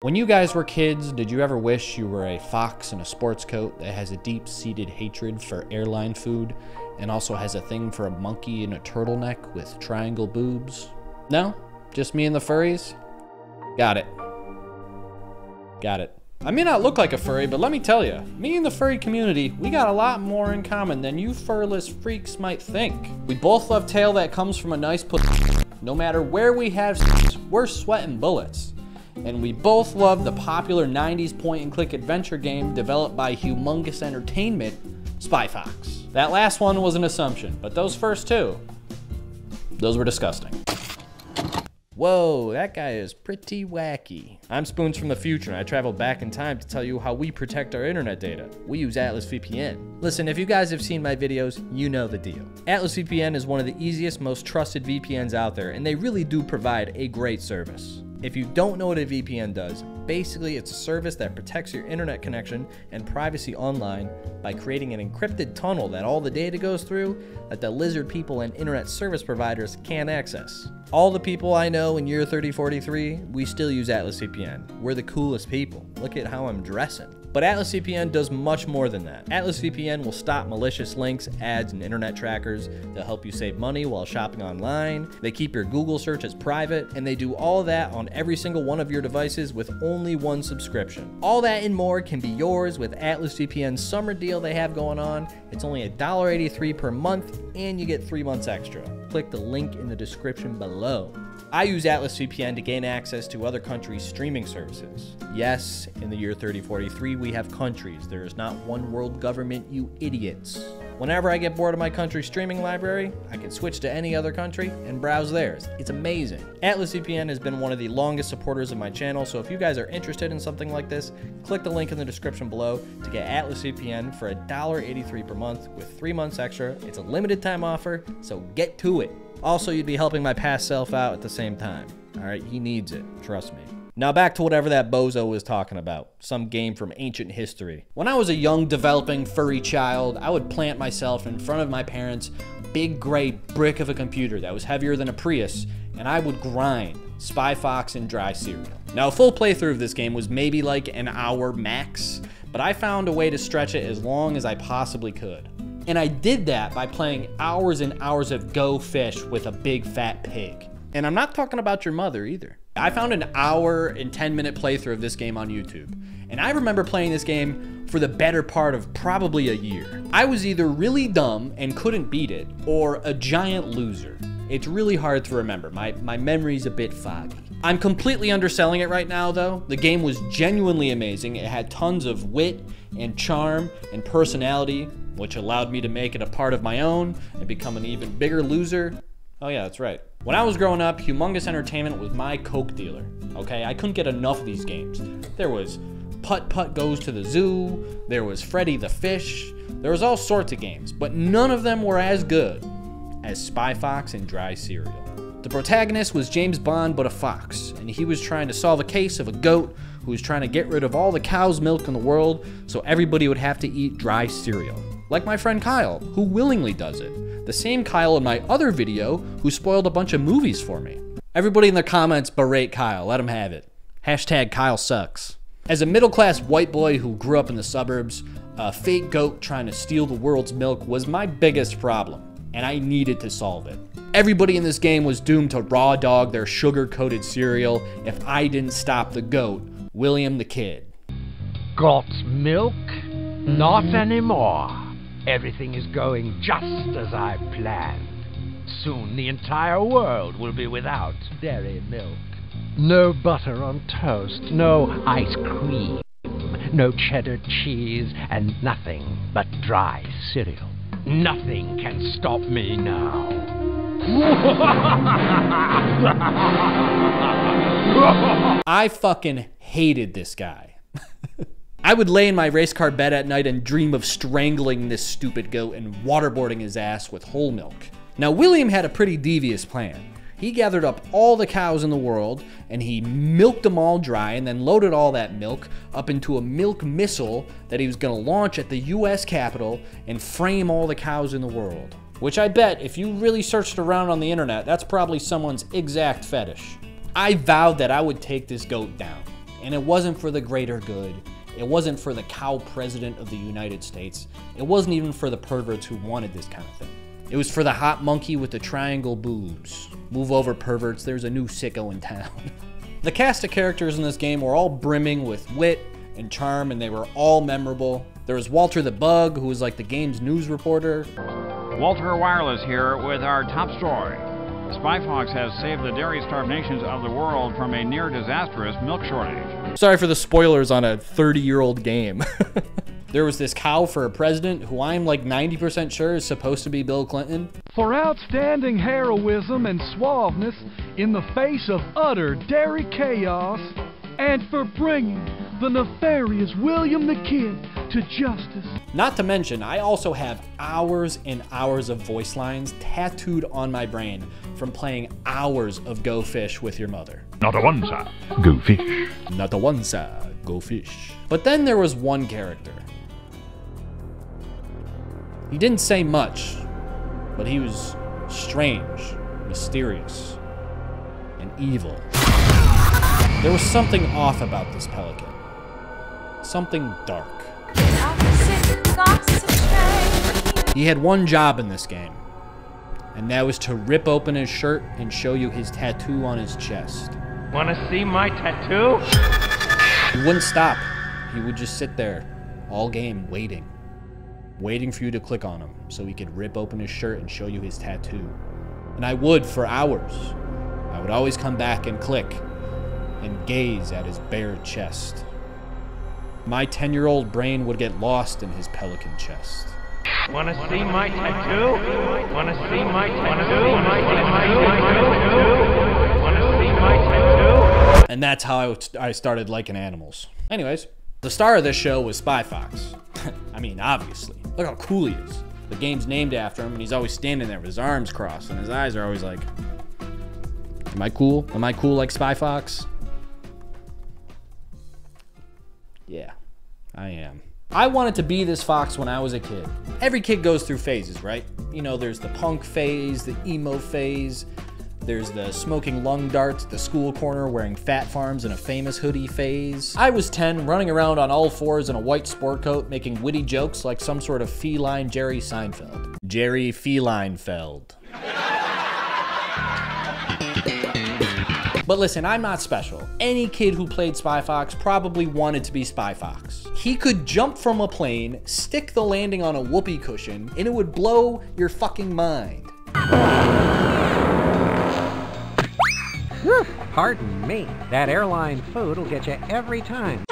When you guys were kids, did you ever wish you were a fox in a sports coat that has a deep-seated hatred for airline food and also has a thing for a monkey in a turtleneck with triangle boobs? No? Just me and the furries? Got it. Got it. I may not look like a furry, but let me tell you, me and the furry community, we got a lot more in common than you furless freaks might think. We both love tail that comes from a nice pussy. No matter where we have sex, we're sweating bullets. And we both love the popular 90s point-and-click adventure game developed by Humongous Entertainment, Spy Fox. That last one was an assumption, but those first two, those were disgusting. Whoa, that guy is pretty wacky. I'm Spoons from the future, and I traveled back in time to tell you how we protect our internet data. We use Atlas VPN. Listen, if you guys have seen my videos, you know the deal. Atlas VPN is one of the easiest, most trusted VPNs out there, and they really do provide a great service. If you don't know what a VPN does, basically it's a service that protects your internet connection and privacy online by creating an encrypted tunnel that all the data goes through that the lizard people and internet service providers can't access. All the people I know in year 3043, we still use Atlas VPN. We're the coolest people. Look at how I'm dressing. But Atlas VPN does much more than that. Atlas VPN will stop malicious links, ads, and internet trackers. They'll help you save money while shopping online. They keep your Google searches private, and they do all that on every single one of your devices with only one subscription. All that and more can be yours with Atlas VPN's summer deal they have going on. It's only $1.83 per month, and you get 3 months extra. Click the link in the description below. I use Atlas VPN to gain access to other countries' streaming services. Yes, in the year 3043, we have countries. There is not one world government, you idiots. Whenever I get bored of my country's streaming library, I can switch to any other country and browse theirs. It's amazing. Atlas VPN has been one of the longest supporters of my channel, so if you guys are interested in something like this, click the link in the description below to get Atlas VPN for $1.83 per month with 3 months extra. It's a limited time offer, so get to it. Also, you'd be helping my past self out at the same time. All right, he needs it, trust me. Now back to whatever that bozo was talking about, some game from ancient history. When I was a young, developing, furry child, I would plant myself in front of my parents' big gray brick of a computer that was heavier than a Prius, and I would grind Spy Fox and dry cereal. Now a full playthrough of this game was maybe like an hour max, but I found a way to stretch it as long as I possibly could. And I did that by playing hours and hours of Go Fish with a big fat pig. And I'm not talking about your mother either. I found an hour and 10-minute playthrough of this game on YouTube. And I remember playing this game for the better part of probably a year. I was either really dumb and couldn't beat it, or a giant loser. It's really hard to remember. My memory's a bit foggy. I'm completely underselling it right now though. The game was genuinely amazing. It had tons of wit and charm and personality, which allowed me to make it a part of my own and become an even bigger loser. Oh yeah, that's right. When I was growing up, Humongous Entertainment was my Coke dealer, okay? I couldn't get enough of these games. There was Putt Putt Goes to the Zoo, there was Freddy the Fish, there was all sorts of games, but none of them were as good as Spy Fox and Dry Cereal. The protagonist was James Bond, but a fox, and he was trying to solve a case of a goat who was trying to get rid of all the cow's milk in the world so everybody would have to eat dry cereal. Like my friend Kyle, who willingly does it. The same Kyle in my other video who spoiled a bunch of movies for me. Everybody in the comments berate Kyle, let him have it. Hashtag Kyle sucks. As a middle-class white boy who grew up in the suburbs, a fake goat trying to steal the world's milk was my biggest problem, and I needed to solve it. Everybody in this game was doomed to raw dog their sugar-coated cereal if I didn't stop the goat, William the Kid. Got milk? Not anymore. Everything is going just as I planned. Soon the entire world will be without dairy milk. No butter on toast, no ice cream, no cheddar cheese, and nothing but dry cereal. Nothing can stop me now. I fucking hated this guy. I would lay in my race car bed at night and dream of strangling this stupid goat and waterboarding his ass with whole milk. Now, William had a pretty devious plan. He gathered up all the cows in the world and he milked them all dry and then loaded all that milk up into a milk missile that he was gonna launch at the US Capitol and frame all the cows in the world. Which I bet if you really searched around on the internet, that's probably someone's exact fetish. I vowed that I would take this goat down. And it wasn't for the greater good. It wasn't for the cow president of the United States. It wasn't even for the perverts who wanted this kind of thing. It was for the hot monkey with the triangle boobs. Move over, perverts, there's a new sicko in town. The cast of characters in this game were all brimming with wit and charm, and they were all memorable. There was Walter the Bug, who was like the game's news reporter. Walter Wireless here with our top story. Spy Fox has saved the dairy-starved nations of the world from a near-disastrous milk shortage. Sorry for the spoilers on a 30-year-old game. There was this cow for a president who I'm like 90% sure is supposed to be Bill Clinton. For outstanding heroism and suaveness in the face of utter dairy chaos, and for bringing the nefarious William the Kid to justice. Not to mention, I also have hours and hours of voice lines tattooed on my brain from playing hours of Go Fish with your mother. Not a one, sir. Go fish. Not a one, sir. Go fish. But then there was one character. He didn't say much, but he was strange, mysterious, and evil. There was something off about this pelican. Something dark. He had one job in this game, and that was to rip open his shirt and show you his tattoo on his chest. Wanna see my tattoo? He wouldn't stop. He would just sit there all game waiting for you to click on him so he could rip open his shirt and show you his tattoo. And I would for hours. I would always come back and click and gaze at his bare chest. My 10-year-old brain would get lost in his pelican chest. Wanna see my tattoo? Wanna see my tattoo? Wanna see my tattoo? And that's how I started liking animals. Anyways, the star of this show was Spy Fox. I mean, obviously. Look how cool he is. The game's named after him, and he's always standing there with his arms crossed, and his eyes are always like, am I cool? Am I cool like Spy Fox? Yeah, I am. I wanted to be this fox when I was a kid. Every kid goes through phases, right? You know, there's the punk phase, the emo phase, there's the smoking lung darts at the school corner wearing Fat Farms and a Famous hoodie phase. I was 10, running around on all fours in a white sport coat, making witty jokes like some sort of feline Jerry Seinfeld. Jerry Felinefeld. But listen, I'm not special. Any kid who played Spy Fox probably wanted to be Spy Fox. He could jump from a plane, stick the landing on a whoopee cushion, and it would blow your fucking mind. Pardon me, that airline food will get you every time.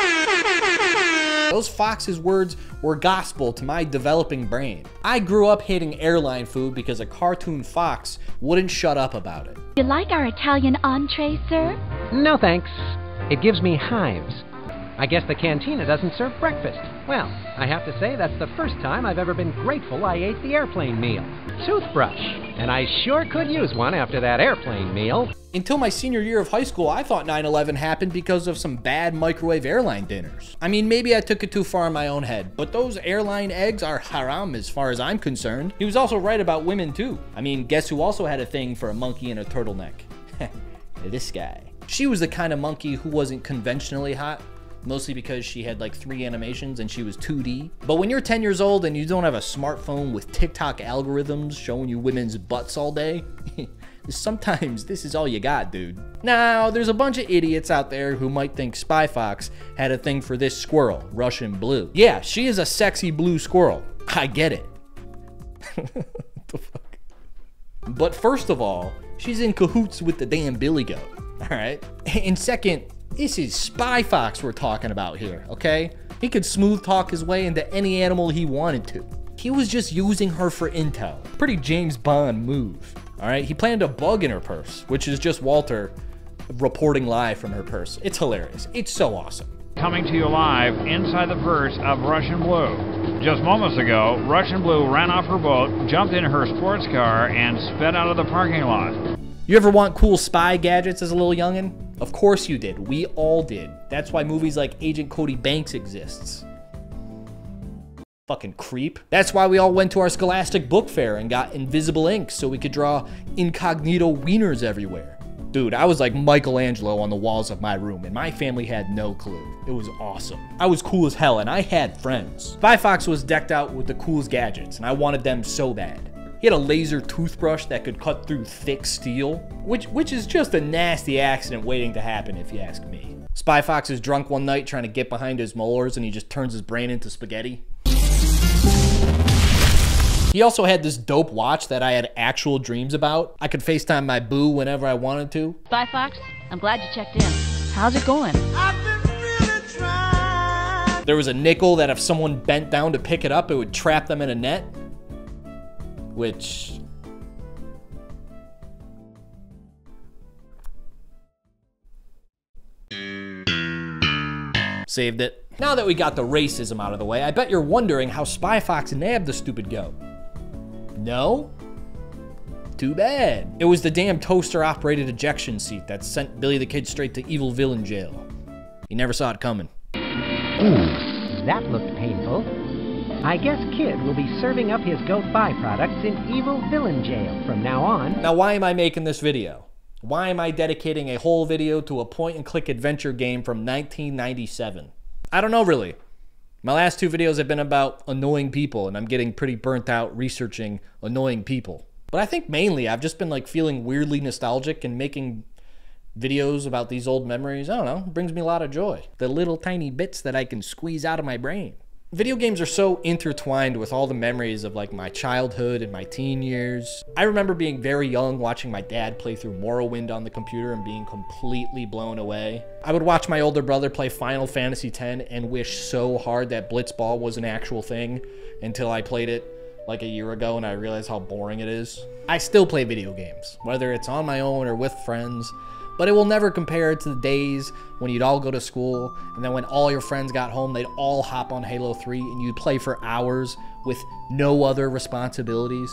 Those fox's words were gospel to my developing brain. I grew up hating airline food because a cartoon fox wouldn't shut up about it. You like our Italian entree, sir? No thanks. It gives me hives. I guess the cantina doesn't serve breakfast. Well, I have to say that's the first time I've ever been grateful I ate the airplane meal. Toothbrush. And I sure could use one after that airplane meal. Until my senior year of high school, I thought 9/11 happened because of some bad microwave airline dinners. I mean, maybe I took it too far in my own head, but those airline eggs are haram as far as I'm concerned. He was also right about women too. I mean, guess who also had a thing for a monkey in a turtleneck? This guy. She was the kind of monkey who wasn't conventionally hot, mostly because she had like 3 animations and she was 2D. But when you're 10 years old and you don't have a smartphone with TikTok algorithms showing you women's butts all day, sometimes this is all you got, dude. Now, there's a bunch of idiots out there who might think Spy Fox had a thing for this squirrel, Russian Blue. Yeah, she is a sexy blue squirrel. I get it. What the fuck? But first of all, she's in cahoots with the damn billy goat, all right? And second, this is Spy Fox we're talking about here, okay? He could smooth talk his way into any animal he wanted to. He was just using her for intel. Pretty James Bond move. All right, he planted a bug in her purse, which is just Walter reporting live from her purse. It's hilarious. It's so awesome. Coming to you live inside the purse of Russian Blue. Just moments ago, Russian Blue ran off her boat, jumped in her sports car, and sped out of the parking lot. You ever want cool spy gadgets as a little youngin'? Of course you did. We all did. That's why movies like Agent Cody Banks exists. Fucking creep. That's why we all went to our Scholastic book fair and got invisible ink so we could draw incognito wieners everywhere. Dude, I was like Michelangelo on the walls of my room, and my family had no clue. It was awesome. I was cool as hell, and I had friends. Spy Fox was decked out with the coolest gadgets, and I wanted them so bad. He had a laser toothbrush that could cut through thick steel, which is just a nasty accident waiting to happen if you ask me. Spy Fox is drunk one night trying to get behind his molars, and he just turns his brain into spaghetti. He also had this dope watch that I had actual dreams about. I could FaceTime my boo whenever I wanted to. Spy Fox, I'm glad you checked in. How's it going? I've been really trying. There was a nickel that if someone bent down to pick it up, it would trap them in a net. Which... saved it. Now that we got the racism out of the way, I bet you're wondering how Spy Fox nabbed the stupid goat. No? Too bad. It was the damn toaster-operated ejection seat that sent Billy the Kid straight to evil villain jail. He never saw it coming. Ooh, that looked painful. I guess Kid will be serving up his goat byproducts in evil villain jail from now on. Now, why am I making this video? Why am I dedicating a whole video to a point-and-click adventure game from 1997? I don't know, really. My last two videos have been about annoying people, and I'm getting pretty burnt out researching annoying people. But I think mainly I've just been like feeling weirdly nostalgic and making videos about these old memories. I don't know, it brings me a lot of joy. The little tiny bits that I can squeeze out of my brain. Video games are so intertwined with all the memories of like my childhood and my teen years. I remember being very young watching my dad play through Morrowind on the computer and being completely blown away. I would watch my older brother play Final Fantasy X and wish so hard that Blitzball was an actual thing until I played it like a year ago and I realized how boring it is. I still play video games, whether it's on my own or with friends. But it will never compare to the days when you'd all go to school, and then when all your friends got home, they'd all hop on Halo 3, and you'd play for hours with no other responsibilities.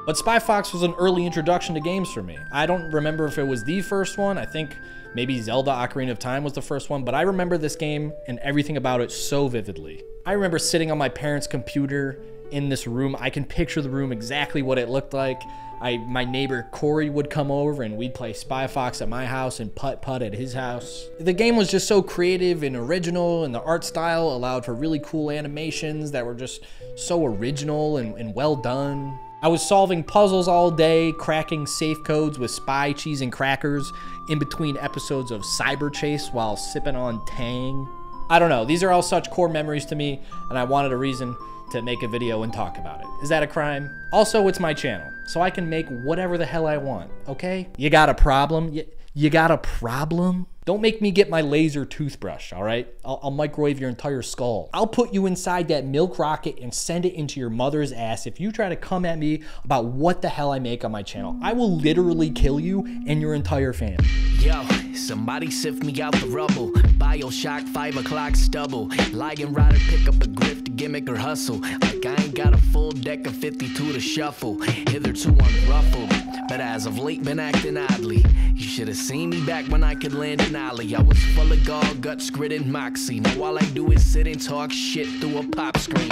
But Spy Fox was an early introduction to games for me. I don't remember if it was the first one. I think maybe Zelda Ocarina of Time was the first one, but I remember this game and everything about it so vividly. I remember sitting on my parents' computer in this room. I can picture the room exactly what it looked like. My neighbor Corey would come over and we'd play Spy Fox at my house and putt-putt at his house. The game was just so creative and original, and the art style allowed for really cool animations that were just so original and well done. I was solving puzzles all day, cracking safe codes with spy cheese and crackers in between episodes of Cyber Chase while sipping on Tang. I don't know, these are all such core memories to me, and I wanted a reason to make a video and talk about it. Is that a crime? Also, it's my channel, so I can make whatever the hell I want, okay? You got a problem? You got a problem? Don't make me get my laser toothbrush, all right? I'll microwave your entire skull. I'll put you inside that milk rocket and send it into your mother's ass if you try to come at me about what the hell I make on my channel. I will literally kill you and your entire family. Yo, somebody sift me out the rubble. Bioshock 5 o'clock stubble. Lion rider pick up a grift, gimmick or hustle. Like I ain't got a full deck of 52 to shuffle. Hitherto unruffled, but as of late been acting oddly. You should have seen me back when I could land an alley. I was full of gall, guts, grit, and moxie. Now all I do is sit and talk shit through a pop screen.